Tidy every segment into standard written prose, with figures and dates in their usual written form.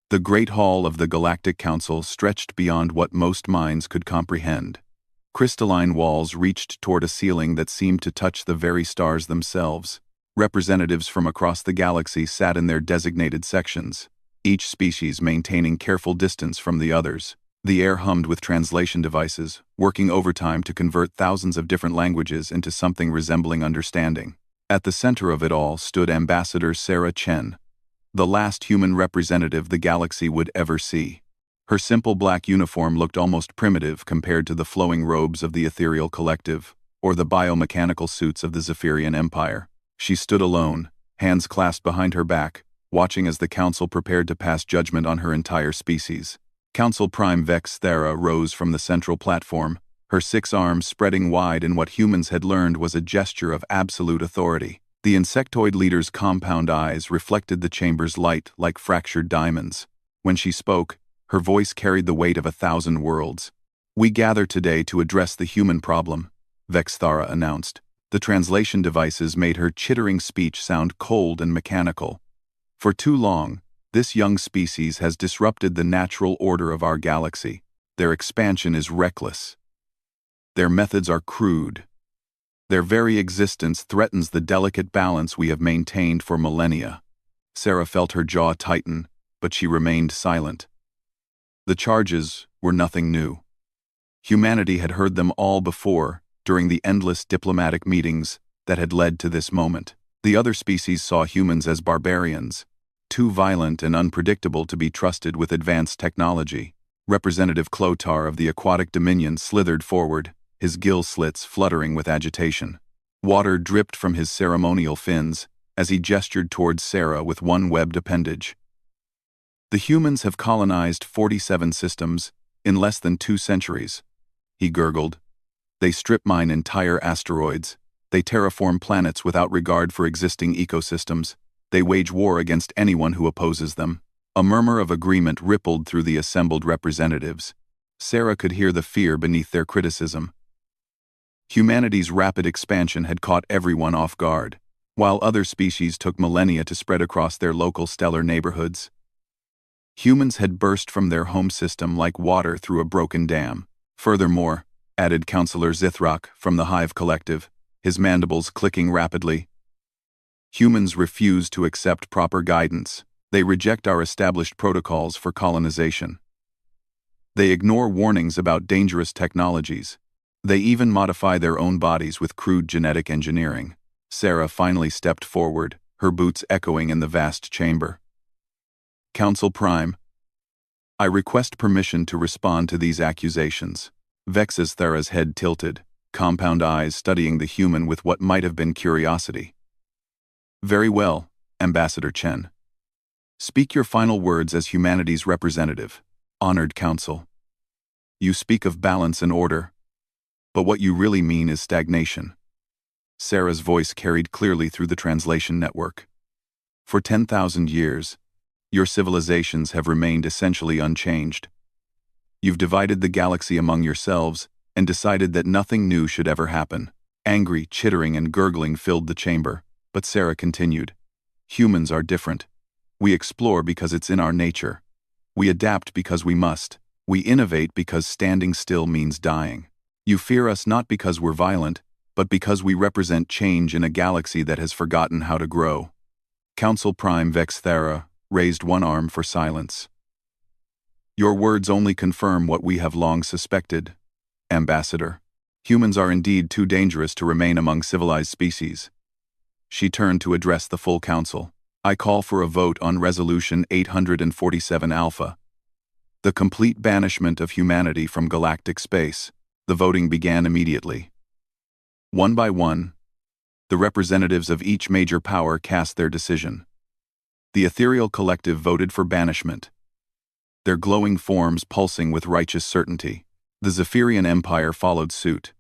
The great hall of the Galactic Council stretched beyond what most minds could comprehend. Crystalline walls reached toward a ceiling that seemed to touch the very stars themselves. Representatives from across the galaxy sat in their designated sections, each species maintaining careful distance from the others. The air hummed with translation devices, working overtime to convert thousands of different languages into something resembling understanding. At the center of it all stood Ambassador Sarah Chen, the last human representative the galaxy would ever see. Her simple black uniform looked almost primitive compared to the flowing robes of the Ethereal Collective, or the biomechanical suits of the Zephyrian Empire. She stood alone, hands clasped behind her back, watching as the Council prepared to pass judgment on her entire species. Council Prime Vex Thera rose from the central platform, her 6 arms spreading wide in what humans had learned was a gesture of absolute authority. The insectoid leader's compound eyes reflected the chamber's light like fractured diamonds. When she spoke, her voice carried the weight of 1,000 worlds. "We gather today to address the human problem," Vex Thera announced. The translation devices made her chittering speech sound cold and mechanical. "For too long, this young species has disrupted the natural order of our galaxy. Their expansion is reckless. Their methods are crude. Their very existence threatens the delicate balance we have maintained for millennia." Sarah felt her jaw tighten, but she remained silent. The charges were nothing new. Humanity had heard them all before, during the endless diplomatic meetings that had led to this moment. The other species saw humans as barbarians, too violent and unpredictable to be trusted with advanced technology. Representative Clotar of the Aquatic Dominion slithered forward, his gill slits fluttering with agitation. Water dripped from his ceremonial fins as he gestured towards Sarah with one webbed appendage. "The humans have colonized 47 systems in less than 2 centuries, he gurgled. "They strip mine entire asteroids. They terraform planets without regard for existing ecosystems. They wage war against anyone who opposes them." A murmur of agreement rippled through the assembled representatives. Sarah could hear the fear beneath their criticism. Humanity's rapid expansion had caught everyone off guard, while other species took millennia to spread across their local stellar neighborhoods. Humans had burst from their home system like water through a broken dam. "Furthermore," added Councillor Zithrak from the Hive Collective, his mandibles clicking rapidly, "humans refuse to accept proper guidance. They reject our established protocols for colonization. They ignore warnings about dangerous technologies. They even modify their own bodies with crude genetic engineering." Sarah finally stepped forward, her boots echoing in the vast chamber. "Council Prime, I request permission to respond to these accusations." Vex Thera's head tilted, compound eyes studying the human with what might have been curiosity. "Very well, Ambassador Chen. Speak your final words as humanity's representative, honored council. You speak of balance and order, but what you really mean is stagnation." Sarah's voice carried clearly through the translation network. "For 10,000 years, your civilizations have remained essentially unchanged. You've divided the galaxy among yourselves and decided that nothing new should ever happen." Angry, chittering, and gurgling filled the chamber, but Sarah continued. "Humans are different. We explore because it's in our nature. We adapt because we must. We innovate because standing still means dying. You fear us not because we're violent, but because we represent change in a galaxy that has forgotten how to grow." Council Prime Vex Thera raised one arm for silence. "Your words only confirm what we have long suspected, Ambassador. Humans are indeed too dangerous to remain among civilized species." She turned to address the full council. "I call for a vote on Resolution 847 Alpha, the complete banishment of humanity from galactic space." The voting began immediately. One by one, the representatives of each major power cast their decision. The Ethereal Collective voted for banishment, their glowing forms pulsing with righteous certainty. The Zephyrian Empire followed suit,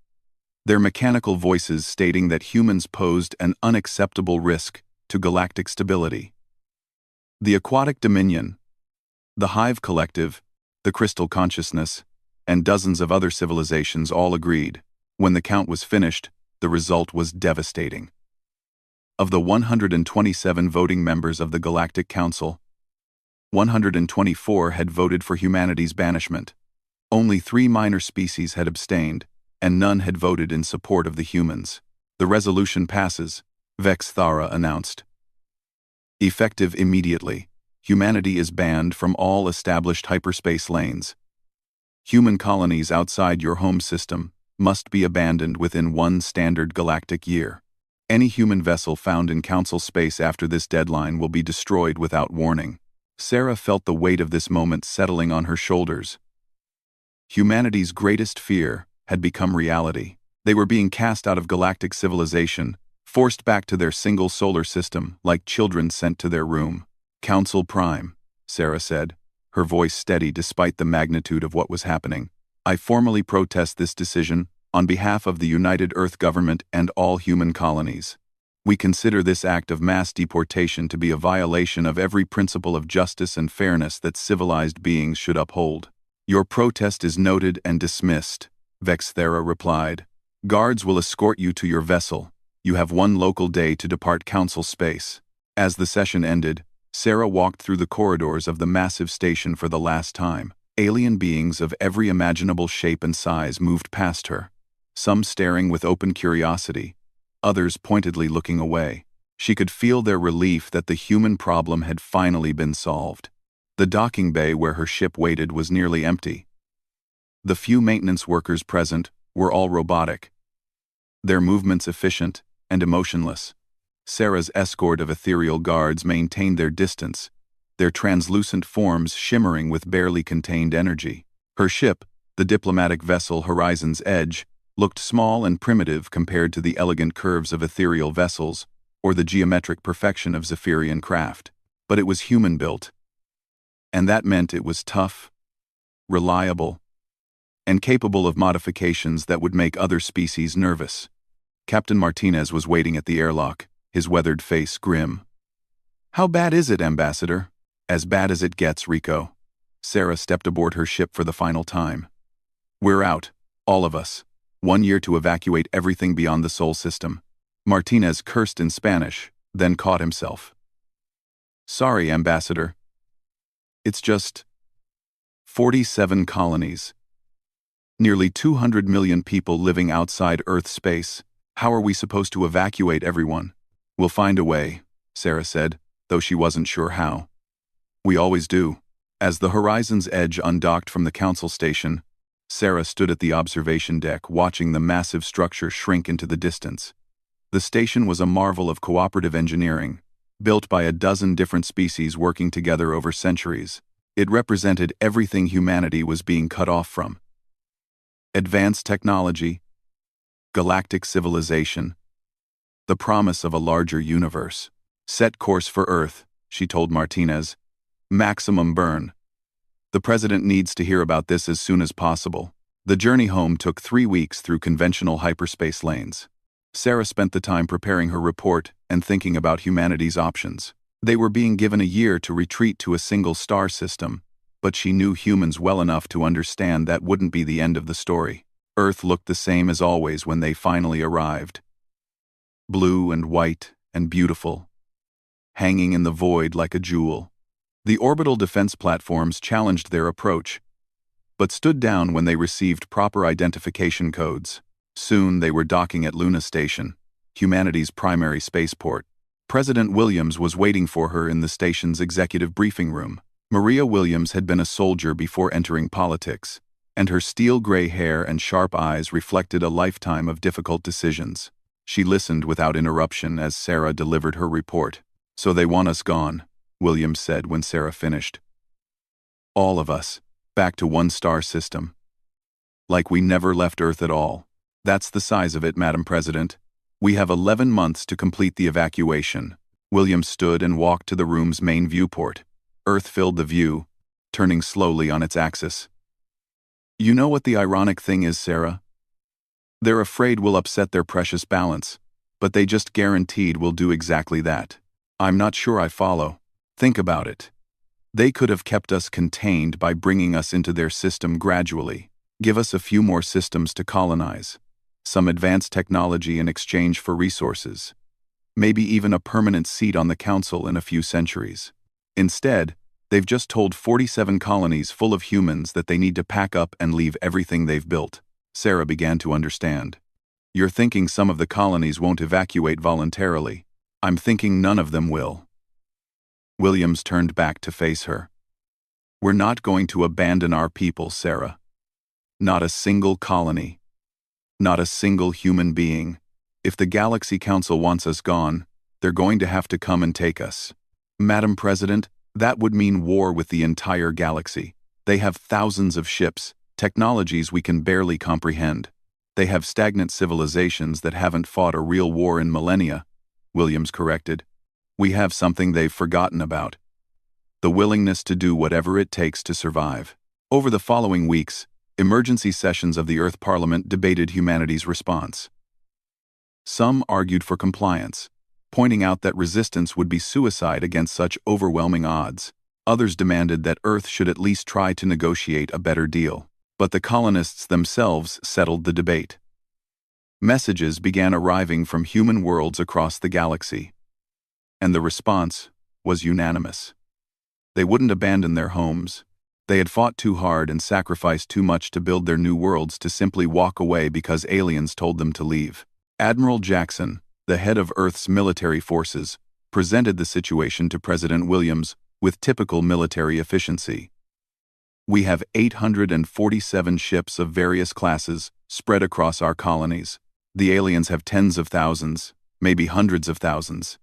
their mechanical voices stating that humans posed an unacceptable risk to galactic stability. The Aquatic Dominion, the Hive Collective, the Crystal Consciousness, and dozens of other civilizations all agreed. When the count was finished, the result was devastating. Of the 127 voting members of the Galactic Council, 124 had voted for humanity's banishment. Only 3 minor species had abstained, and none had voted in support of the humans. The resolution passes, Vex Thara announced. Effective immediately, humanity is banned from all established hyperspace lanes. Human colonies outside your home system must be abandoned within 1 standard galactic year. Any human vessel found in Council space after this deadline will be destroyed without warning. Sarah felt the weight of this moment settling on her shoulders. Humanity's greatest fear had become reality. They were being cast out of galactic civilization, forced back to their single solar system like children sent to their room. Council Prime, Sarah said, her voice steady despite the magnitude of what was happening. I formally protest this decision on behalf of the United Earth government and all human colonies. We consider this act of mass deportation to be a violation of every principle of justice and fairness that civilized beings should uphold. Your protest is noted and dismissed, Vex Thara replied. Guards will escort you to your vessel. You have 1 local day to depart Council space. As the session ended, Sarah walked through the corridors of the massive station for the last time. Alien beings of every imaginable shape and size moved past her, some staring with open curiosity, others pointedly looking away. She could feel their relief that the human problem had finally been solved. The docking bay where her ship waited was nearly empty. The few maintenance workers present were all robotic, their movements efficient and emotionless. Sarah's escort of ethereal guards maintained their distance, their translucent forms shimmering with barely contained energy. Her ship, the diplomatic vessel Horizon's Edge, looked small and primitive compared to the elegant curves of ethereal vessels or the geometric perfection of Zephyrian craft. But it was human-built. And that meant it was tough, reliable, and capable of modifications that would make other species nervous. Captain Martinez was waiting at the airlock, his weathered face grim. How bad is it, Ambassador? As bad as it gets, Rico. Sarah stepped aboard her ship for the final time. We're out, all of us. 1 year to evacuate everything beyond the Sol system. Martinez cursed in Spanish, then caught himself. Sorry, Ambassador. It's just 47 colonies. Nearly 200 million people living outside Earth space. How are we supposed to evacuate everyone? We'll find a way, Sarah said, though she wasn't sure how. We always do. As the Horizon's Edge undocked from the Council station, Sarah stood at the observation deck watching the massive structure shrink into the distance. The station was a marvel of cooperative engineering, built by a dozen different species working together over centuries. It represented everything humanity was being cut off from. Advanced technology, galactic civilization, the promise of a larger universe. Set course for Earth, she told Martinez. Maximum burn. The President needs to hear about this as soon as possible. The journey home took 3 weeks through conventional hyperspace lanes. Sarah spent the time preparing her report and thinking about humanity's options. They were being given a year to retreat to a single star system, but she knew humans well enough to understand that wouldn't be the end of the story. Earth looked the same as always when they finally arrived. Blue and white and beautiful, hanging in the void like a jewel. The orbital defense platforms challenged their approach, but stood down when they received proper identification codes. Soon they were docking at Luna Station, humanity's primary spaceport. President Williams was waiting for her in the station's executive briefing room. Maria Williams had been a soldier before entering politics, and her steel-gray hair and sharp eyes reflected a lifetime of difficult decisions. She listened without interruption as Sarah delivered her report. So they want us gone, Williams said when Sarah finished. All of us, back to 1 star system. Like we never left Earth at all. That's the size of it, Madam President. We have 11 months to complete the evacuation. Williams stood and walked to the room's main viewport. Earth filled the view, turning slowly on its axis. You know what the ironic thing is, Sarah? They're afraid we'll upset their precious balance, but they just guaranteed we'll do exactly that. I'm not sure I follow. Think about it. They could have kept us contained by bringing us into their system gradually. Give us a few more systems to colonize. Some advanced technology in exchange for resources. Maybe even a permanent seat on the council in a few centuries. Instead, They've just told 47 colonies full of humans that they need to pack up and leave everything they've built. Sarah began to understand. You're thinking some of the colonies won't evacuate voluntarily. I'm thinking none of them will. Williams turned back to face her. We're not going to abandon our people, Sarah. Not a single colony. Not a single human being. If the Galaxy Council wants us gone, they're going to have to come and take us. Madam President, that would mean war with the entire galaxy. They have thousands of ships, technologies we can barely comprehend. They have stagnant civilizations that haven't fought a real war in millennia, Williams corrected. We have something they've forgotten about. The willingness to do whatever it takes to survive. Over the following weeks, emergency sessions of the Earth Parliament debated humanity's response. Some argued for compliance, pointing out that resistance would be suicide against such overwhelming odds. Others demanded that Earth should at least try to negotiate a better deal. But the colonists themselves settled the debate. Messages began arriving from human worlds across the galaxy. And the response was unanimous. They wouldn't abandon their homes. They had fought too hard and sacrificed too much to build their new worlds to simply walk away because aliens told them to leave. Admiral Jackson, the head of Earth's military forces, presented the situation to President Williams with typical military efficiency. We have 847 ships of various classes spread across our colonies. The aliens have tens of thousands, maybe hundreds of thousands.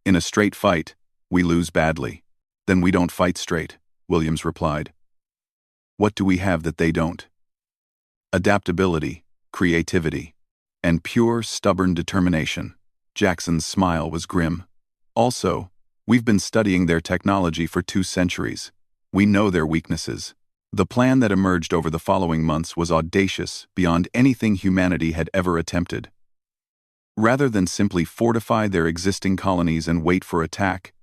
In a straight fight, we lose badly. Then we don't fight straight, Williams replied. What do we have that they don't? Adaptability, creativity, and pure, stubborn determination. Jackson's smile was grim. Also, we've been studying their technology for 2 centuries. We know their weaknesses. The plan that emerged over the following months was audacious beyond anything humanity had ever attempted. Rather than simply fortify their existing colonies and wait for attack,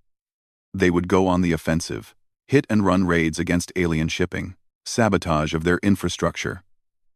they would go on the offensive, hit-and-run raids against alien shipping, sabotage of their infrastructure,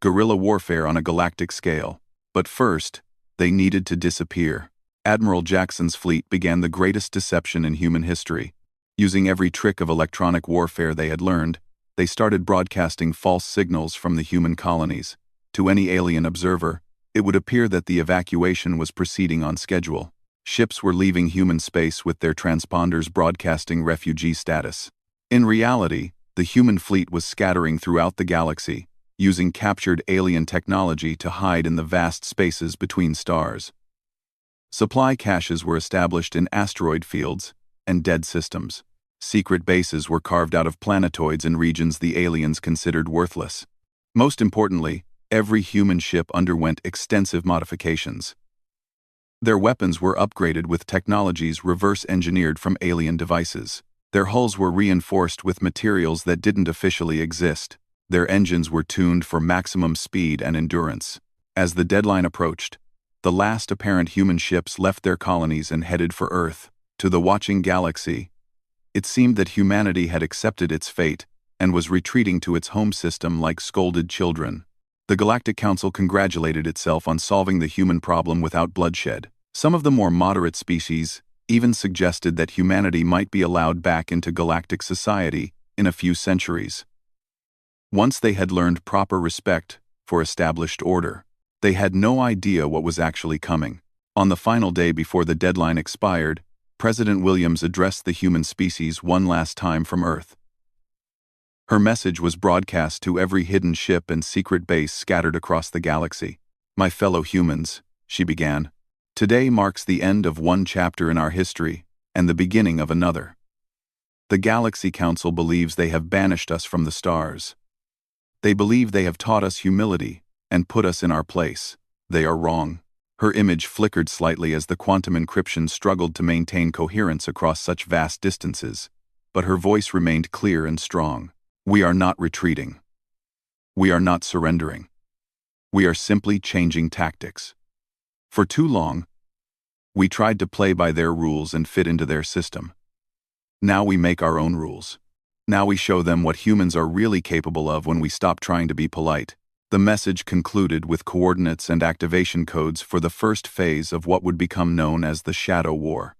guerrilla warfare on a galactic scale. But first, they needed to disappear. Admiral Jackson's fleet began the greatest deception in human history. Using every trick of electronic warfare they had learned, they started broadcasting false signals from the human colonies. To any alien observer, it would appear that the evacuation was proceeding on schedule. Ships were leaving human space with their transponders broadcasting refugee status. In reality, the human fleet was scattering throughout the galaxy, using captured alien technology to hide in the vast spaces between stars. Supply caches were established in asteroid fields and dead systems. Secret bases were carved out of planetoids in regions the aliens considered worthless. Most importantly, every human ship underwent extensive modifications. Their weapons were upgraded with technologies reverse-engineered from alien devices. Their hulls were reinforced with materials that didn't officially exist. Their engines were tuned for maximum speed and endurance. As the deadline approached, the last apparent human ships left their colonies and headed for Earth. To the watching galaxy, it seemed that humanity had accepted its fate and was retreating to its home system like scolded children. The Galactic Council congratulated itself on solving the human problem without bloodshed. Some of the more moderate species even suggested that humanity might be allowed back into galactic society in a few centuries. Once they had learned proper respect for established order, they had no idea what was actually coming. On the final day before the deadline expired, President Williams addressed the human species one last time from Earth. Her message was broadcast to every hidden ship and secret base scattered across the galaxy. My fellow humans, she began, today marks the end of one chapter in our history and the beginning of another. The Galaxy Council believes they have banished us from the stars. They believe they have taught us humility and put us in our place. They are wrong. Her image flickered slightly as the quantum encryption struggled to maintain coherence across such vast distances, but her voice remained clear and strong. We are not retreating. We are not surrendering. We are simply changing tactics. For too long, we tried to play by their rules and fit into their system. Now we make our own rules. Now we show them what humans are really capable of when we stop trying to be polite. The message concluded with coordinates and activation codes for the first phase of what would become known as the Shadow War.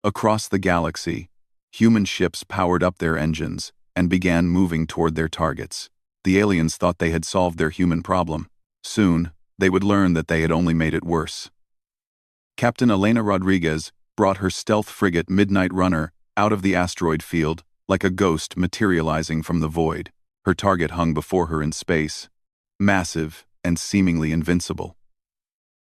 Across the galaxy, Human ships powered up their engines and began moving toward their targets. The aliens thought they had solved their human problem. Soon, they would learn that they had only made it worse. Captain Elena Rodriguez brought her stealth frigate Midnight Runner out of the asteroid field like a ghost materializing from the void. Her target hung before her in space, massive and seemingly invincible.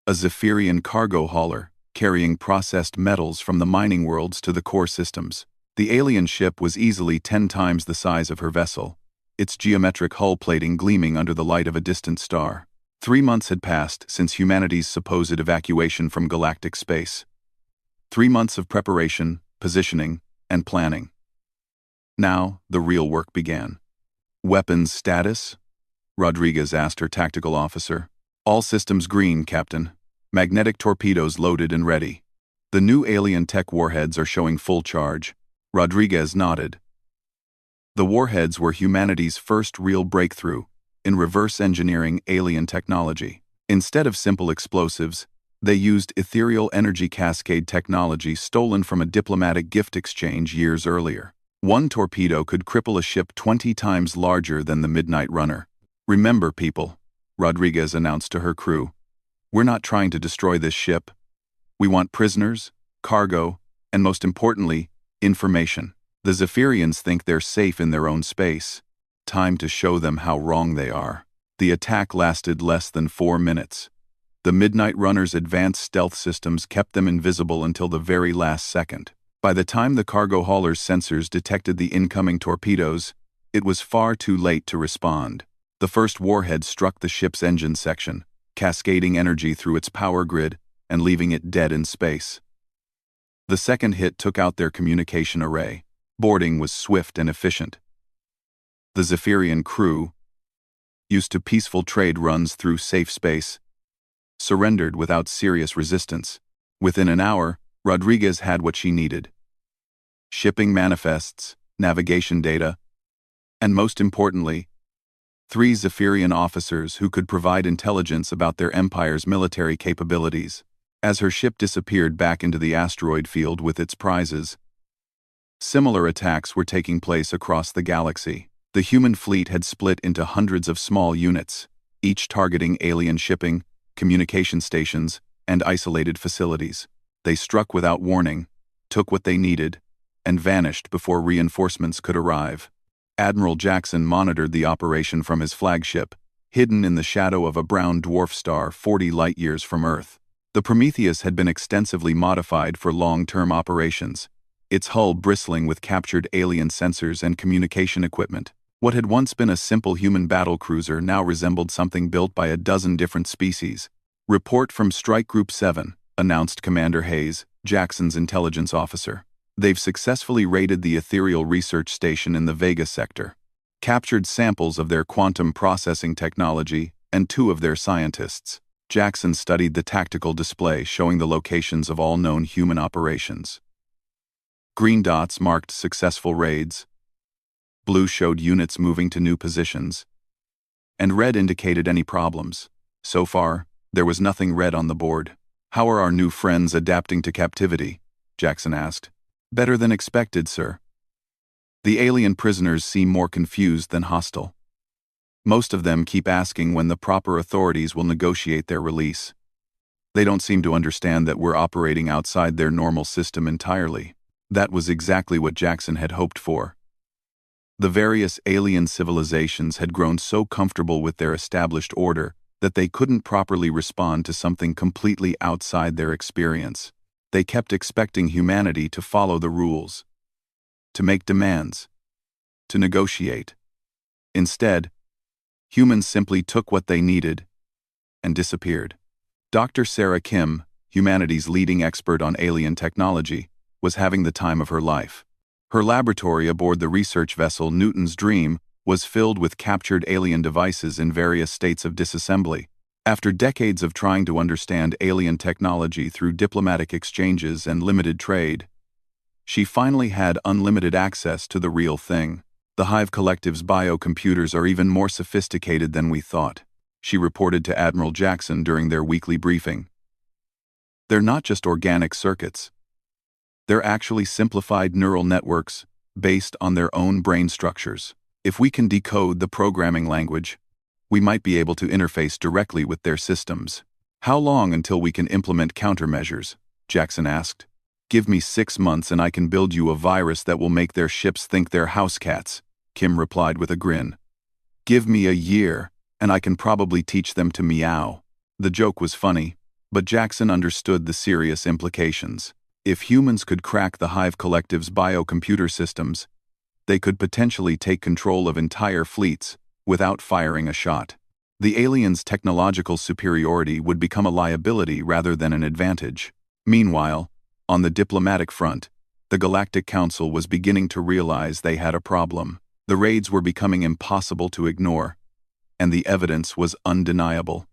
A Zephyrian cargo hauler, carrying processed metals from the mining worlds to the core systems. The alien ship was easily 10 times the size of her vessel, its geometric hull plating gleaming under the light of a distant star. 3 months had passed since humanity's supposed evacuation from galactic space. 3 months of preparation, positioning, and planning. Now, the real work began. Weapons status? Rodriguez asked her tactical officer. All systems green, Captain. Magnetic torpedoes loaded and ready. The new alien tech warheads are showing full charge. Rodriguez nodded. The warheads were humanity's first real breakthrough in reverse engineering alien technology. Instead of simple explosives, they used ethereal energy cascade technology stolen from a diplomatic gift exchange years earlier. One torpedo could cripple a ship 20 times larger than the Midnight Runner. Remember, people, Rodriguez announced to her crew, we're not trying to destroy this ship. We want prisoners, cargo, and most importantly, information. The Zephyrians think they're safe in their own space. Time to show them how wrong they are. The attack lasted less than 4 minutes. The Midnight Runner's advanced stealth systems kept them invisible until the very last second. By the time the cargo hauler's sensors detected the incoming torpedoes, it was far too late to respond. The first warhead struck the ship's engine section, cascading energy through its power grid and leaving it dead in space. The second hit took out their communication array. Boarding was swift and efficient. The Zephyrian crew, used to peaceful trade runs through safe space, surrendered without serious resistance. Within an hour, Rodriguez had what she needed: shipping manifests, navigation data, and most importantly, 3 Zephyrian officers who could provide intelligence about their empire's military capabilities. As her ship disappeared back into the asteroid field with its prizes, similar attacks were taking place across the galaxy. The human fleet had split into hundreds of small units, each targeting alien shipping, communication stations, and isolated facilities. They struck without warning, took what they needed, and vanished before reinforcements could arrive. Admiral Jackson monitored the operation from his flagship, hidden in the shadow of a brown dwarf star 40 light-years from Earth. The Prometheus had been extensively modified for long-term operations, its hull bristling with captured alien sensors and communication equipment. What had once been a simple human battlecruiser now resembled something built by a dozen different species. "Report from Strike Group 7, announced Commander Hayes, Jackson's intelligence officer. They've successfully raided the Ethereal Research Station in the Vega sector, captured samples of their quantum processing technology and 2 of their scientists." Jackson studied the tactical display showing the locations of all known human operations. Green dots marked successful raids, blue showed units moving to new positions, and red indicated any problems. So far, there was nothing red on the board. "How are our new friends adapting to captivity?" Jackson asked. "Better than expected, sir. The alien prisoners seem more confused than hostile. Most of them keep asking when the proper authorities will negotiate their release. They don't seem to understand that we're operating outside their normal system entirely." That was exactly what Jackson had hoped for. The various alien civilizations had grown so comfortable with their established order that they couldn't properly respond to something completely outside their experience. They kept expecting humanity to follow the rules, to make demands, to negotiate. Instead, humans simply took what they needed and disappeared. Dr. Sarah Kim, humanity's leading expert on alien technology, was having the time of her life. Her laboratory aboard the research vessel Newton's Dream was filled with captured alien devices in various states of disassembly. After decades of trying to understand alien technology through diplomatic exchanges and limited trade, she finally had unlimited access to the real thing. "The Hive Collective's biocomputers are even more sophisticated than we thought," she reported to Admiral Jackson during their weekly briefing. "They're not just organic circuits. They're actually simplified neural networks based on their own brain structures. If we can decode the programming language, we might be able to interface directly with their systems. How long until we can implement countermeasures? Jackson asked. Give me 6 months and I can build you a virus that will make their ships think they're house cats, Kim replied with a grin. Give me a year, and I can probably teach them to meow. The joke was funny, but Jackson understood the serious implications. If humans could crack the Hive Collective's biocomputer systems, they could potentially take control of entire fleets without firing a shot. The aliens' technological superiority would become a liability rather than an advantage. Meanwhile, on the diplomatic front, the Galactic Council was beginning to realize they had a problem. The raids were becoming impossible to ignore, and the evidence was undeniable.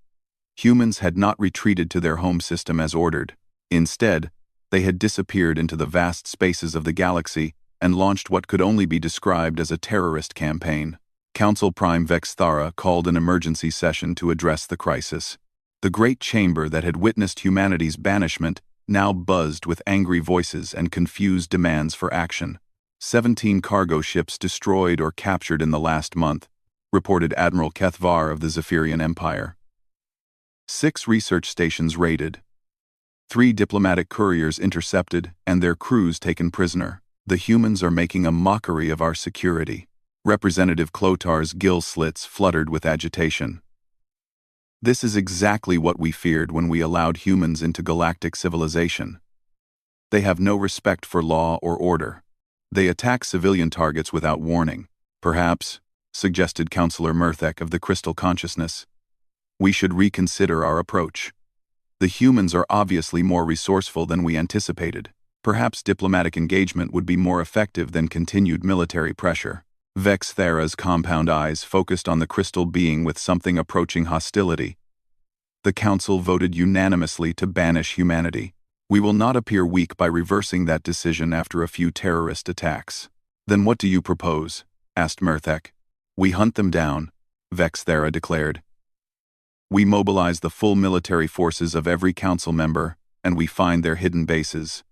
Humans had not retreated to their home system as ordered. Instead, they had disappeared into the vast spaces of the galaxy and launched what could only be described as a terrorist campaign. Council Prime Vex Thara called an emergency session to address the crisis. The great chamber that had witnessed humanity's banishment now buzzed with angry voices and confused demands for action. 17 cargo ships destroyed or captured in the last month, reported Admiral Kethvar of the Zephyrian Empire. 6 research stations raided. 3 diplomatic couriers intercepted and their crews taken prisoner. The humans are making a mockery of our security. Representative Clotar's gill slits fluttered with agitation. This is exactly what we feared when we allowed humans into galactic civilization. They have no respect for law or order. They attack civilian targets without warning. Perhaps, suggested Counselor Murthek of the Crystal Consciousness, we should reconsider our approach. The humans are obviously more resourceful than we anticipated. Perhaps diplomatic engagement would be more effective than continued military pressure. Vex Thara's compound eyes focused on the crystal being with something approaching hostility. The Council voted unanimously to banish humanity. We will not appear weak by reversing that decision after a few terrorist attacks. Then what do you propose? Asked Murthek. We hunt them down, Vex Thara declared. We mobilize the full military forces of every council member, and we find their hidden bases.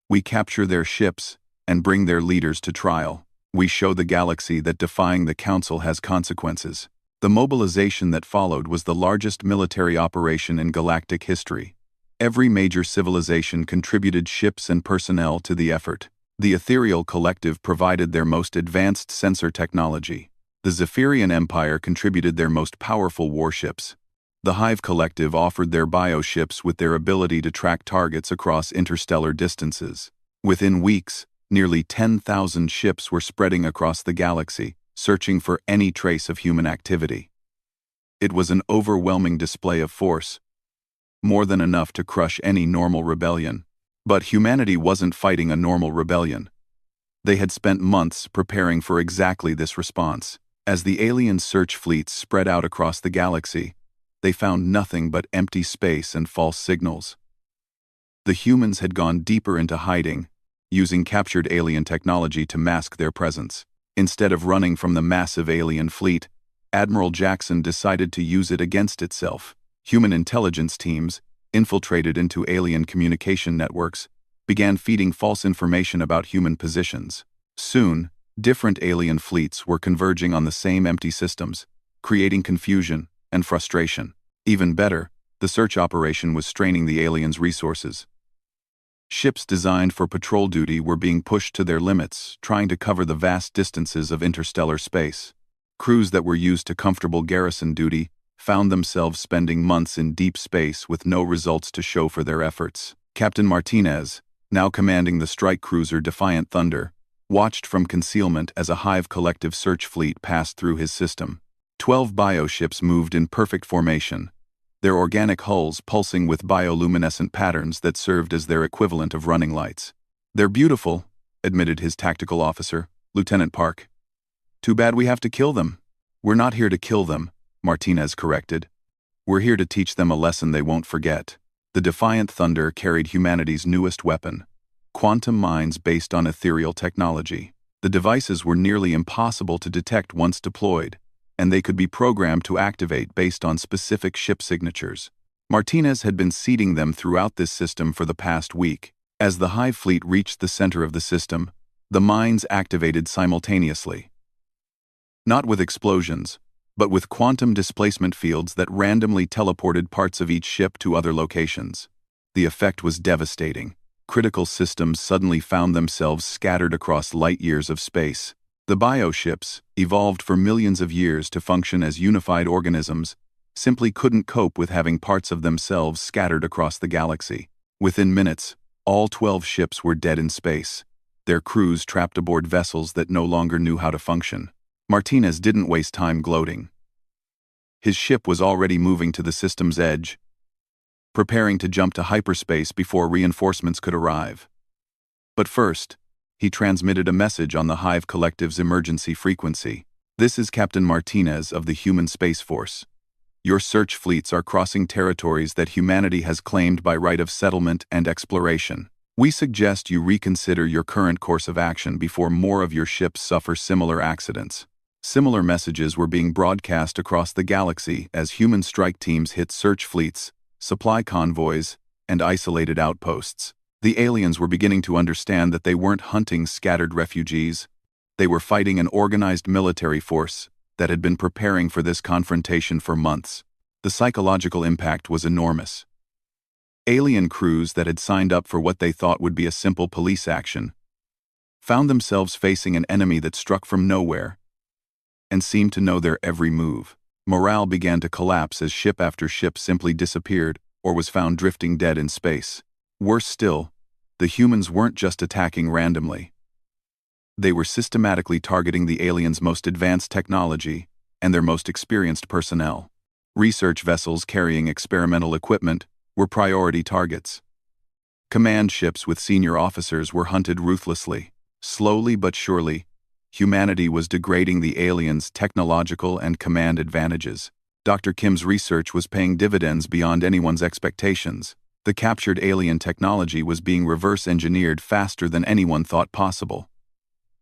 We capture their ships and bring their leaders to trial. We show the galaxy that defying the Council has consequences. The mobilization that followed was the largest military operation in galactic history. Every major civilization contributed ships and personnel to the effort. The Ethereal Collective provided their most advanced sensor technology. The Zephyrian Empire contributed their most powerful warships. The Hive Collective offered their bioships with their ability to track targets across interstellar distances. Within weeks, nearly 10,000 ships were spreading across the galaxy, searching for any trace of human activity. It was an overwhelming display of force, more than enough to crush any normal rebellion. But humanity wasn't fighting a normal rebellion. They had spent months preparing for exactly this response. As the alien search fleets spread out across the galaxy, they found nothing but empty space and false signals. The humans had gone deeper into hiding, using captured alien technology to mask their presence. Instead of running from the massive alien fleet, Admiral Jackson decided to use it against itself. Human intelligence teams, infiltrated into alien communication networks, began feeding false information about human positions. Soon, different alien fleets were converging on the same empty systems, creating confusion and frustration. Even better, the search operation was straining the aliens' resources. Ships designed for patrol duty were being pushed to their limits, trying to cover the vast distances of interstellar space. Crews that were used to comfortable garrison duty found themselves spending months in deep space with no results to show for their efforts. Captain Martinez, now commanding the strike cruiser Defiant Thunder, watched from concealment as a Hive Collective search fleet passed through his system. 12 bioships moved in perfect formation, their organic hulls pulsing with bioluminescent patterns that served as their equivalent of running lights. They're beautiful, admitted his tactical officer, Lieutenant Park. Too bad we have to kill them. We're not here to kill them, Martinez corrected. We're here to teach them a lesson they won't forget. The Defiant Thunder carried humanity's newest weapon, quantum mines based on ethereal technology. The devices were nearly impossible to detect once deployed, and they could be programmed to activate based on specific ship signatures. Martinez had been seeding them throughout this system for the past week. As the Hive fleet reached the center of the system, the mines activated simultaneously. Not with explosions, but with quantum displacement fields that randomly teleported parts of each ship to other locations. The effect was devastating. Critical systems suddenly found themselves scattered across light-years of space. The bioships, evolved for millions of years to function as unified organisms, simply couldn't cope with having parts of themselves scattered across the galaxy. Within minutes, all 12 ships were dead in space, their crews trapped aboard vessels that no longer knew how to function. Martinez didn't waste time gloating. His ship was already moving to the system's edge, preparing to jump to hyperspace before reinforcements could arrive. But first, he transmitted a message on the Hive Collective's emergency frequency. "This is Captain Martinez of the Human Space Force. Your search fleets are crossing territories that humanity has claimed by right of settlement and exploration. We suggest you reconsider your current course of action before more of your ships suffer similar accidents." Similar messages were being broadcast across the galaxy as human strike teams hit search fleets, supply convoys, and isolated outposts. The aliens were beginning to understand that they weren't hunting scattered refugees. They were fighting an organized military force that had been preparing for this confrontation for months. The psychological impact was enormous. Alien crews that had signed up for what they thought would be a simple police action found themselves facing an enemy that struck from nowhere and seemed to know their every move. Morale began to collapse as ship after ship simply disappeared or was found drifting dead in space. Worse still, the humans weren't just attacking randomly. They were systematically targeting the aliens' most advanced technology and their most experienced personnel. Research vessels carrying experimental equipment were priority targets. Command ships with senior officers were hunted ruthlessly. Slowly but surely, humanity was degrading the aliens' technological and command advantages. Dr. Kim's research was paying dividends beyond anyone's expectations. The captured alien technology was being reverse-engineered faster than anyone thought possible.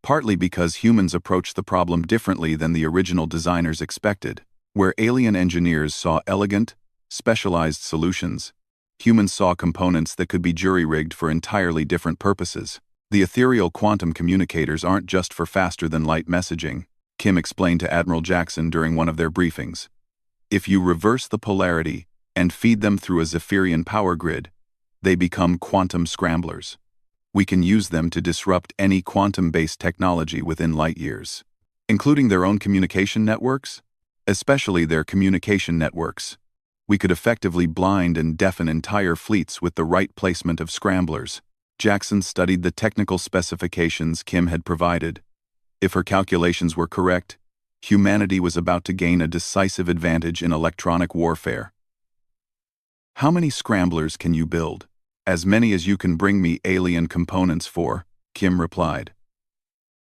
Partly because humans approached the problem differently than the original designers expected. Where alien engineers saw elegant, specialized solutions, humans saw components that could be jury-rigged for entirely different purposes. The ethereal quantum communicators aren't just for faster-than-light messaging, Kim explained to Admiral Jackson during one of their briefings. If you reverse the polarity and feed them through a Zephyrian power grid, they become quantum scramblers. We can use them to disrupt any quantum-based technology within light years, including their own communication networks, especially their communication networks. We could effectively blind and deafen entire fleets with the right placement of scramblers. Jackson studied the technical specifications Kim had provided. If her calculations were correct, humanity was about to gain a decisive advantage in electronic warfare. "How many scramblers can you build?" "As many as you can bring me alien components for," Kim replied.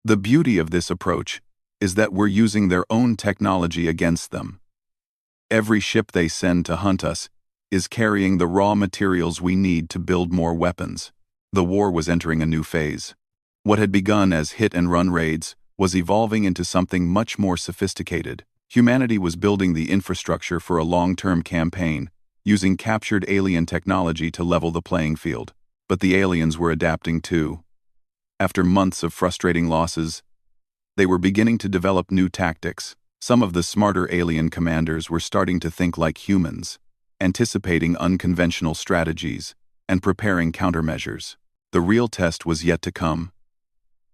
The beauty of this approach is that we're using their own technology against them. Every ship they send to hunt us is carrying the raw materials we need to build more weapons. The war was entering a new phase. What had begun as hit-and-run raids was evolving into something much more sophisticated. Humanity was building the infrastructure for a long-term campaign, using captured alien technology to level the playing field. But the aliens were adapting too. After months of frustrating losses, they were beginning to develop new tactics. Some of the smarter alien commanders were starting to think like humans, anticipating unconventional strategies and preparing countermeasures. The real test was yet to come.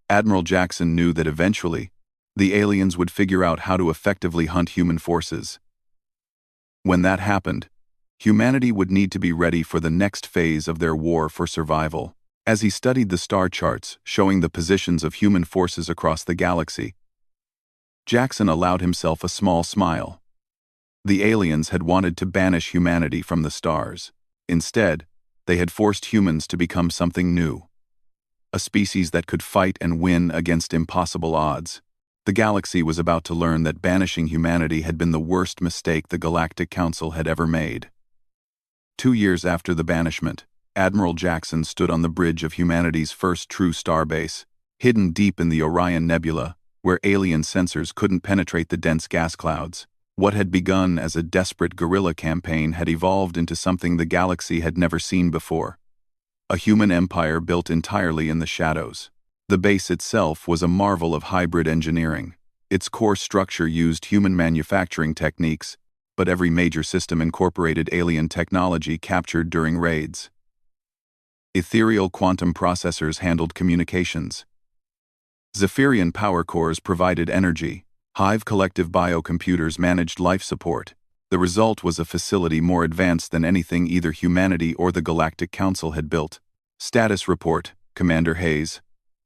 Admiral Jackson knew that eventually, the aliens would figure out how to effectively hunt human forces. When that happened, humanity would need to be ready for the next phase of their war for survival. As he studied the star charts showing the positions of human forces across the galaxy, Jackson allowed himself a small smile. The aliens had wanted to banish humanity from the stars. Instead, they had forced humans to become something new. A species that could fight and win against impossible odds. The galaxy was about to learn that banishing humanity had been the worst mistake the Galactic Council had ever made. 2 years after the banishment, Admiral Jackson stood on the bridge of humanity's first true starbase, hidden deep in the Orion Nebula, where alien sensors couldn't penetrate the dense gas clouds. What had begun as a desperate guerrilla campaign had evolved into something the galaxy had never seen before. a human empire built entirely in the shadows. The base itself was a marvel of hybrid engineering. Its core structure used human manufacturing techniques, but every major system incorporated alien technology captured during raids. Ethereal quantum processors handled communications. Zephyrian power cores provided energy. Hive collective biocomputers managed life support. The result was a facility more advanced than anything either humanity or the Galactic Council had built. Status report, Commander Hayes,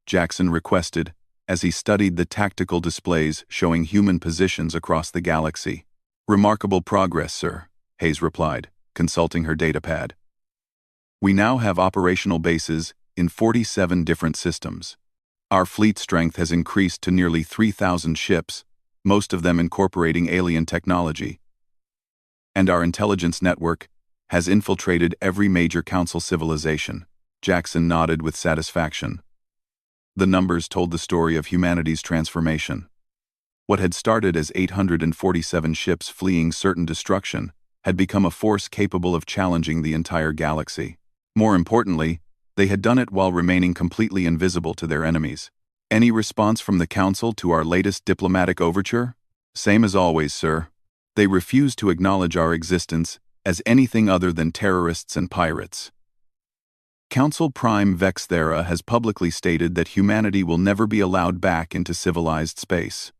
Jackson requested, as he studied the tactical displays showing human positions across the galaxy. Remarkable progress, sir, Hayes replied, consulting her datapad. We now have operational bases in 47 different systems. Our fleet strength has increased to nearly 3,000 ships, most of them incorporating alien technology. And our intelligence network has infiltrated every major council civilization. Jackson nodded with satisfaction. The numbers told the story of humanity's transformation. What had started as 847 ships fleeing certain destruction had become a force capable of challenging the entire galaxy. More importantly, they had done it while remaining completely invisible to their enemies. Any response from the Council to our latest diplomatic overture? Same as always, sir. They refuse to acknowledge our existence as anything other than terrorists and pirates. Council Prime Vex Thera has publicly stated that humanity will never be allowed back into civilized space.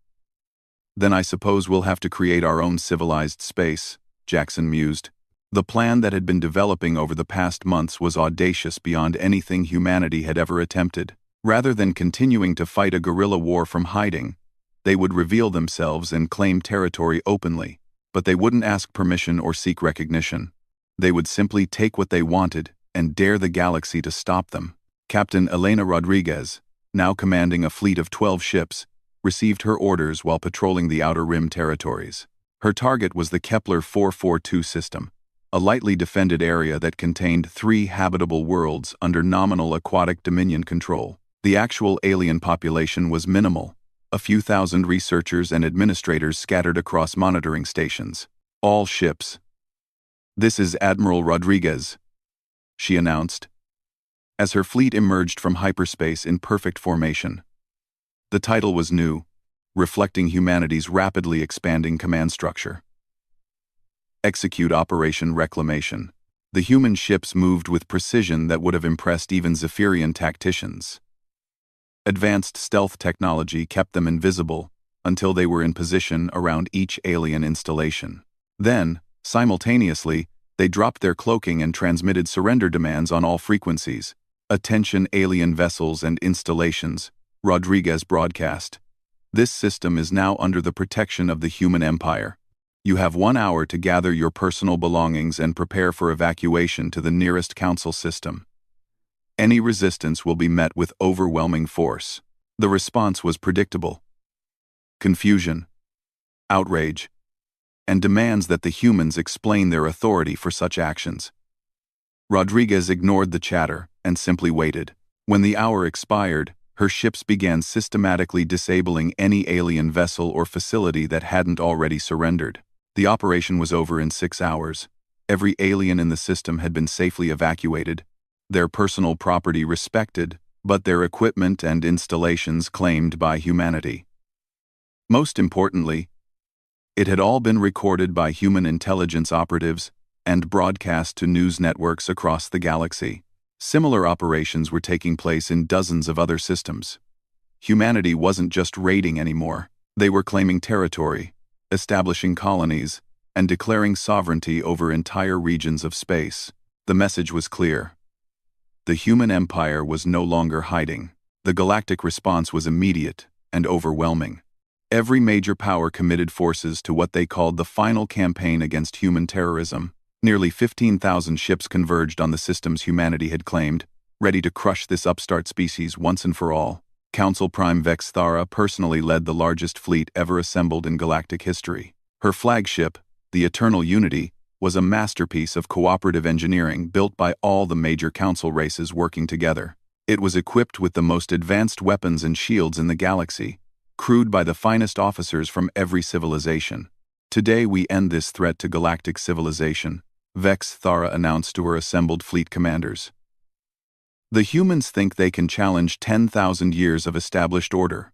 Then I suppose we'll have to create our own civilized space, Jackson mused. The plan that had been developing over the past months was audacious beyond anything humanity had ever attempted. Rather than continuing to fight a guerrilla war from hiding, they would reveal themselves and claim territory openly, but they wouldn't ask permission or seek recognition. They would simply take what they wanted and dare the galaxy to stop them. Captain Elena Rodriguez, now commanding a fleet of 12 ships, received her orders while patrolling the Outer Rim territories. Her target was the Kepler 442 system, a lightly defended area that contained 3 habitable worlds under nominal aquatic dominion control. The actual alien population was minimal, a few thousand researchers and administrators scattered across monitoring stations. All ships. This is Admiral Rodriguez, she announced, as her fleet emerged from hyperspace in perfect formation. The title was new, reflecting humanity's rapidly expanding command structure. Execute Operation Reclamation. The human ships moved with precision that would have impressed even Zephyrian tacticians. Advanced stealth technology kept them invisible until they were in position around each alien installation. Then, simultaneously, they dropped their cloaking and transmitted surrender demands on all frequencies. Attention alien vessels and installations, Rodriguez broadcast. This system is now under the protection of the human empire. You have 1 hour to gather your personal belongings and prepare for evacuation to the nearest council system. Any resistance will be met with overwhelming force. The response was predictable. Confusion, outrage, and demands that the humans explain their authority for such actions. Rodriguez ignored the chatter and simply waited. When the hour expired, her ships began systematically disabling any alien vessel or facility that hadn't already surrendered. The operation was over in 6 hours. Every alien in the system had been safely evacuated, their personal property respected, but their equipment and installations claimed by humanity. Most importantly, it had all been recorded by human intelligence operatives and broadcast to news networks across the galaxy. Similar operations were taking place in dozens of other systems. Humanity wasn't just raiding anymore. They were claiming territory, establishing colonies, and declaring sovereignty over entire regions of space. The message was clear. The human empire was no longer hiding. The galactic response was immediate and overwhelming. Every major power committed forces to what they called the final campaign against human terrorism. Nearly 15,000 ships converged on the systems humanity had claimed, ready to crush this upstart species once and for all. Council Prime Vex Thera personally led the largest fleet ever assembled in galactic history. Her flagship, the Eternal Unity, was a masterpiece of cooperative engineering built by all the major council races working together. It was equipped with the most advanced weapons and shields in the galaxy, crewed by the finest officers from every civilization. Today we end this threat to galactic civilization, Vex Thera announced to her assembled fleet commanders. The humans think they can challenge 10,000 years of established order.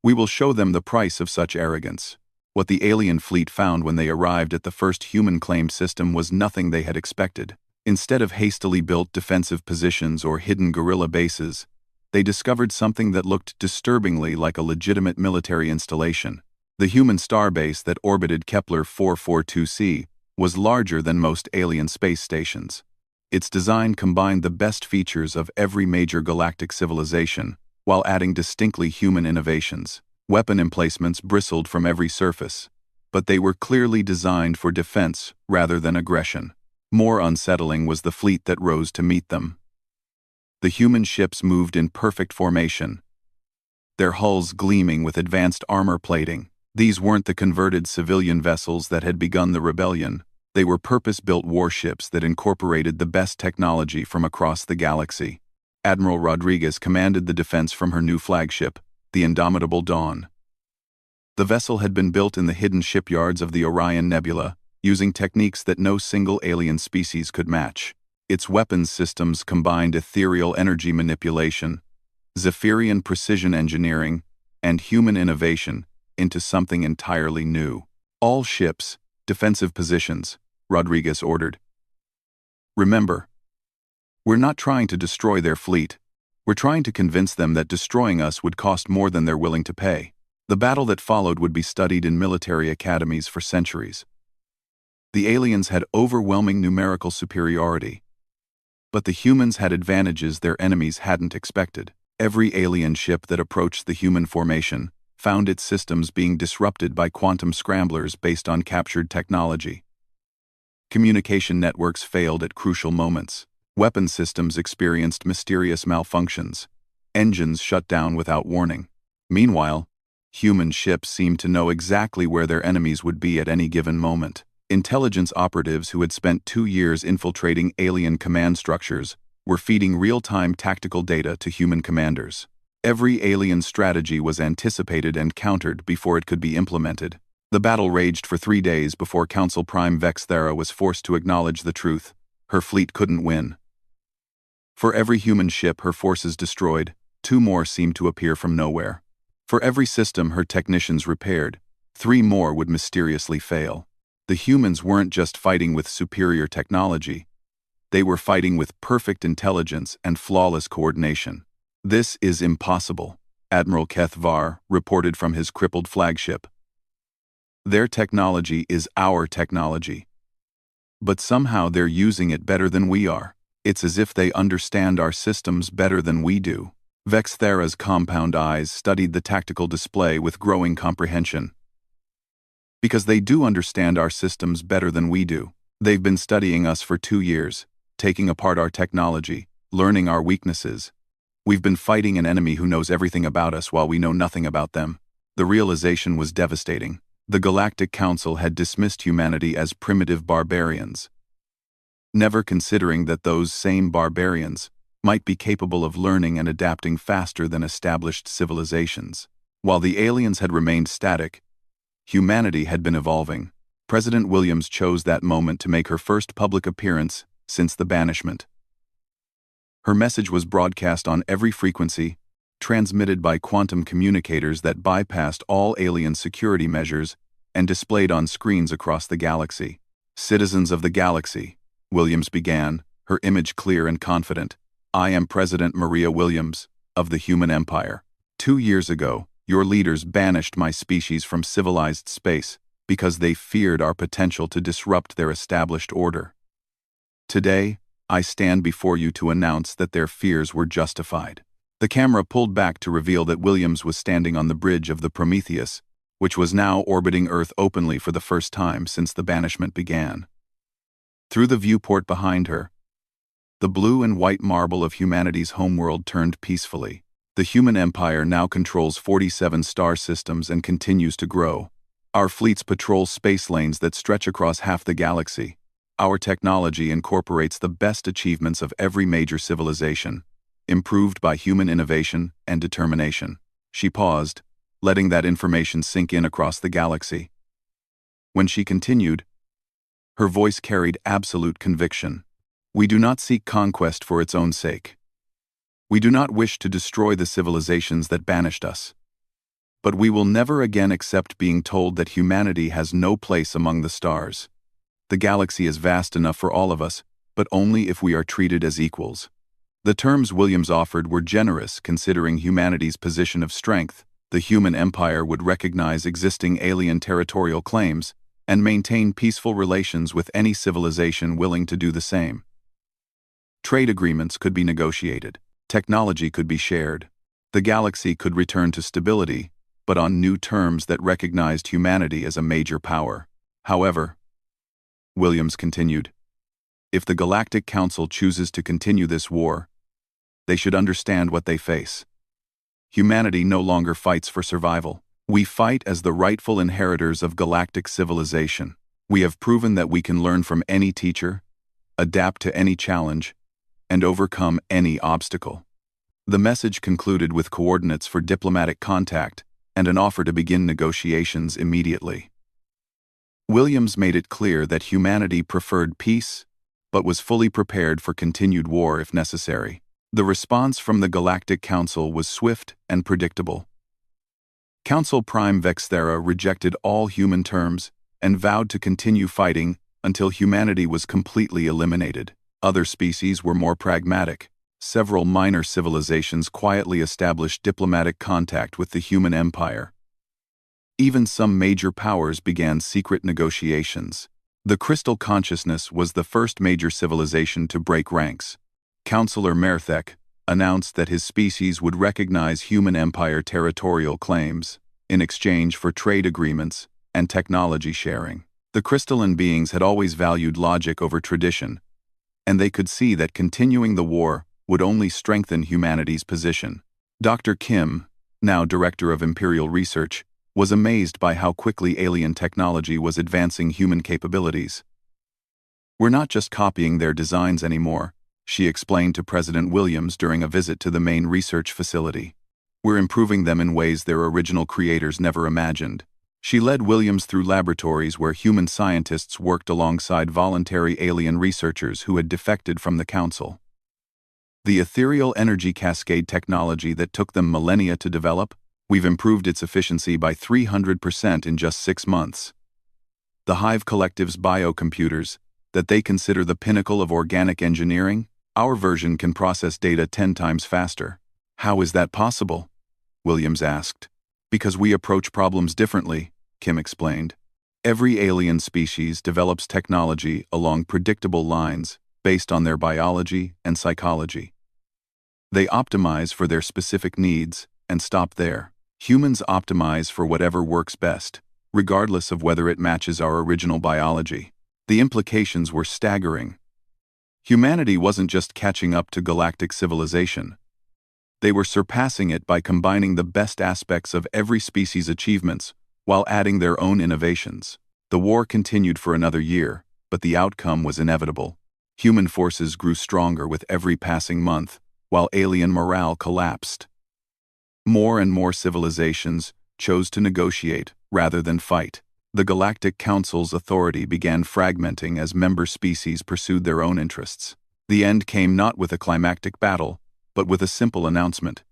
We will show them the price of such arrogance. What the alien fleet found when they arrived at the first human-claimed system was nothing they had expected. Instead of hastily built defensive positions or hidden guerrilla bases, they discovered something that looked disturbingly like a legitimate military installation. The human starbase that orbited Kepler 442c was larger than most alien space stations. Its design combined the best features of every major galactic civilization, while adding distinctly human innovations. Weapon emplacements bristled from every surface, but they were clearly designed for defense rather than aggression. More unsettling was the fleet that rose to meet them. The human ships moved in perfect formation, their hulls gleaming with advanced armor plating. These weren't the converted civilian vessels that had begun the rebellion. They were purpose-built warships that incorporated the best technology from across the galaxy. Admiral Rodriguez commanded the defense from her new flagship, the indomitable Dawn. The vessel had been built in the hidden shipyards of the Orion Nebula, using techniques that no single alien species could match. Its weapons systems combined ethereal energy manipulation, Zephyrian precision engineering, and human innovation into something entirely new. All ships, defensive positions, Rodriguez ordered. Remember, we're not trying to destroy their fleet. We're trying to convince them that destroying us would cost more than they're willing to pay. The battle that followed would be studied in military academies for centuries. The aliens had overwhelming numerical superiority, but the humans had advantages their enemies hadn't expected. Every alien ship that approached the human formation found its systems being disrupted by quantum scramblers based on captured technology. Communication networks failed at crucial moments. Weapon systems experienced mysterious malfunctions. Engines shut down without warning. Meanwhile, human ships seemed to know exactly where their enemies would be at any given moment. Intelligence operatives who had spent 2 years infiltrating alien command structures were feeding real-time tactical data to human commanders. Every alien strategy was anticipated and countered before it could be implemented. The battle raged for 3 days before Council Prime Vexthera was forced to acknowledge the truth. Her fleet couldn't win. For every human ship her forces destroyed, 2 more seemed to appear from nowhere. For every system her technicians repaired, 3 more would mysteriously fail. The humans weren't just fighting with superior technology. They were fighting with perfect intelligence and flawless coordination. "This is impossible," Admiral Keth Var reported from his crippled flagship. "Their technology is our technology. But somehow they're using it better than we are. It's as if they understand our systems better than we do." Vexthera's compound eyes studied the tactical display with growing comprehension. "Because they do understand our systems better than we do. They've been studying us for 2 years, taking apart our technology, learning our weaknesses. We've been fighting an enemy who knows everything about us while we know nothing about them." The realization was devastating. The Galactic Council had dismissed humanity as primitive barbarians, never considering that those same barbarians might be capable of learning and adapting faster than established civilizations. While the aliens had remained static, humanity had been evolving. President Williams chose that moment to make her first public appearance since the banishment. Her message was broadcast on every frequency, transmitted by quantum communicators that bypassed all alien security measures and displayed on screens across the galaxy. "Citizens of the galaxy," Williams began, her image clear and confident. "I am President Maria Williams, of the Human Empire. 2 years ago, your leaders banished my species from civilized space because they feared our potential to disrupt their established order. Today, I stand before you to announce that their fears were justified." The camera pulled back to reveal that Williams was standing on the bridge of the Prometheus, which was now orbiting Earth openly for the first time since the banishment began. Through the viewport behind her, the blue and white marble of humanity's homeworld turned peacefully. The Human Empire now controls 47 star systems and continues to grow. Our fleets patrol space lanes that stretch across half the galaxy. Our technology incorporates the best achievements of every major civilization, improved by human innovation and determination. She paused, letting that information sink in across the galaxy. When she continued, her voice carried absolute conviction. "We do not seek conquest for its own sake. We do not wish to destroy the civilizations that banished us. But we will never again accept being told that humanity has no place among the stars. The galaxy is vast enough for all of us, but only if we are treated as equals. The terms Williams offered were generous considering humanity's position of strength. The human empire would recognize existing alien territorial claims and maintain peaceful relations with any civilization willing to do the same. Trade agreements could be negotiated. Technology could be shared. The galaxy could return to stability, but on new terms that recognized humanity as a major power. However, Williams continued, if the Galactic Council chooses to continue this war, they should understand what they face. Humanity no longer fights for survival. We fight as the rightful inheritors of galactic civilization. We have proven that we can learn from any teacher, adapt to any challenge, and overcome any obstacle. The message concluded with coordinates for diplomatic contact and an offer to begin negotiations immediately. Williams made it clear that humanity preferred peace, but was fully prepared for continued war if necessary. The response from the Galactic Council was swift and predictable. Council Prime Vexthera rejected all human terms and vowed to continue fighting until humanity was completely eliminated. Other species were more pragmatic. Several minor civilizations quietly established diplomatic contact with the human empire. Even some major powers began secret negotiations. The Crystal Consciousness was the first major civilization to break ranks. Councillor Merthek announced that his species would recognize human empire territorial claims in exchange for trade agreements and technology sharing. The crystalline beings had always valued logic over tradition, and they could see that continuing the war would only strengthen humanity's position. Dr. Kim, now Director of Imperial Research, was amazed by how quickly alien technology was advancing human capabilities. We're not just copying their designs anymore, she explained to President Williams during a visit to the main research facility. We're improving them in ways their original creators never imagined. She led Williams through laboratories where human scientists worked alongside voluntary alien researchers who had defected from the Council. The ethereal energy cascade technology that took them millennia to develop, we've improved its efficiency by 300% in just 6 months. The Hive Collective's biocomputers, that they consider the pinnacle of organic engineering, our version can process data 10 times faster. How is that possible? Williams asked. Because we approach problems differently, Kim explained. Every alien species develops technology along predictable lines based on their biology and psychology. They optimize for their specific needs and stop there. Humans optimize for whatever works best, regardless of whether it matches our original biology. The implications were staggering. Humanity wasn't just catching up to galactic civilization. They were surpassing it by combining the best aspects of every species' achievements while adding their own innovations. The war continued for another year, but the outcome was inevitable. Human forces grew stronger with every passing month, while alien morale collapsed. More and more civilizations chose to negotiate rather than fight. The Galactic Council's authority began fragmenting as member species pursued their own interests. The end came not with a climactic battle, but with a simple announcement.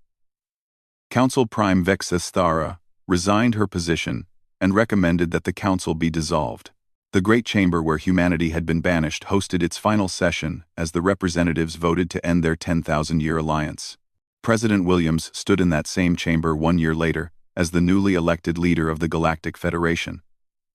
Council Prime Vexthera resigned her position and recommended that the council be dissolved. The Great Chamber where humanity had been banished hosted its final session as the representatives voted to end their 10,000-year alliance. President Williams stood in that same chamber 1 year later as the newly elected leader of the Galactic Federation,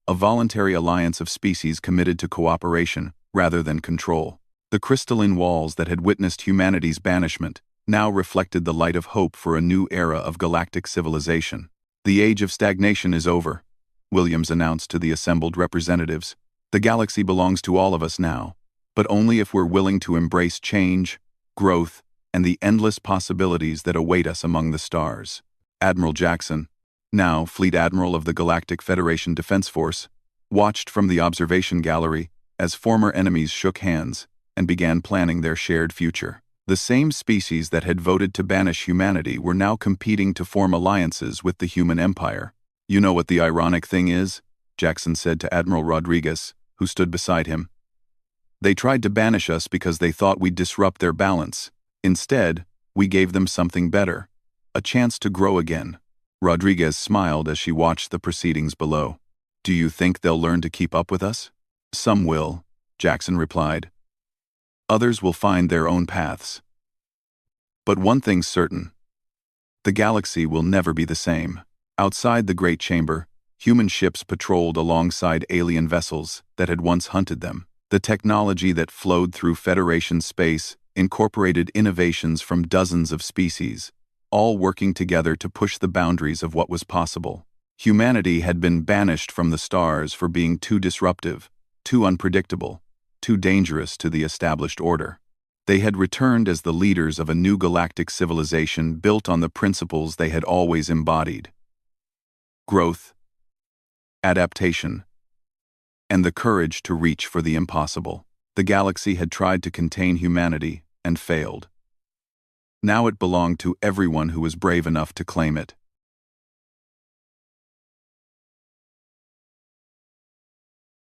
a voluntary alliance of species committed to cooperation rather than control. The crystalline walls that had witnessed humanity's banishment now reflected the light of hope for a new era of galactic civilization. The age of stagnation is over, Williams announced to the assembled representatives. The galaxy belongs to all of us now, but only if we're willing to embrace change, growth, and the endless possibilities that await us among the stars. Admiral Jackson, now Fleet Admiral of the Galactic Federation Defense Force, watched from the observation gallery as former enemies shook hands and began planning their shared future. The same species that had voted to banish humanity were now competing to form alliances with the human empire. You know what the ironic thing is? Jackson said to Admiral Rodriguez, who stood beside him. They tried to banish us because they thought we'd disrupt their balance. Instead, We gave them something better, a chance to grow again. Rodriguez smiled as she watched the proceedings below. Do you think they'll learn to keep up with us? Some will, Jackson replied. Others will find their own paths. But one thing's certain. The galaxy will never be the same. Outside the Great Chamber, human ships patrolled alongside alien vessels that had once hunted them. The technology that flowed through Federation space incorporated innovations from dozens of species, all working together to push the boundaries of what was possible. Humanity had been banished from the stars for being too disruptive, too unpredictable, too dangerous to the established order. They had returned as the leaders of a new galactic civilization built on the principles they had always embodied: growth, adaptation, and the courage to reach for the impossible. The galaxy had tried to contain humanity and failed. Now it belonged to everyone who was brave enough to claim it.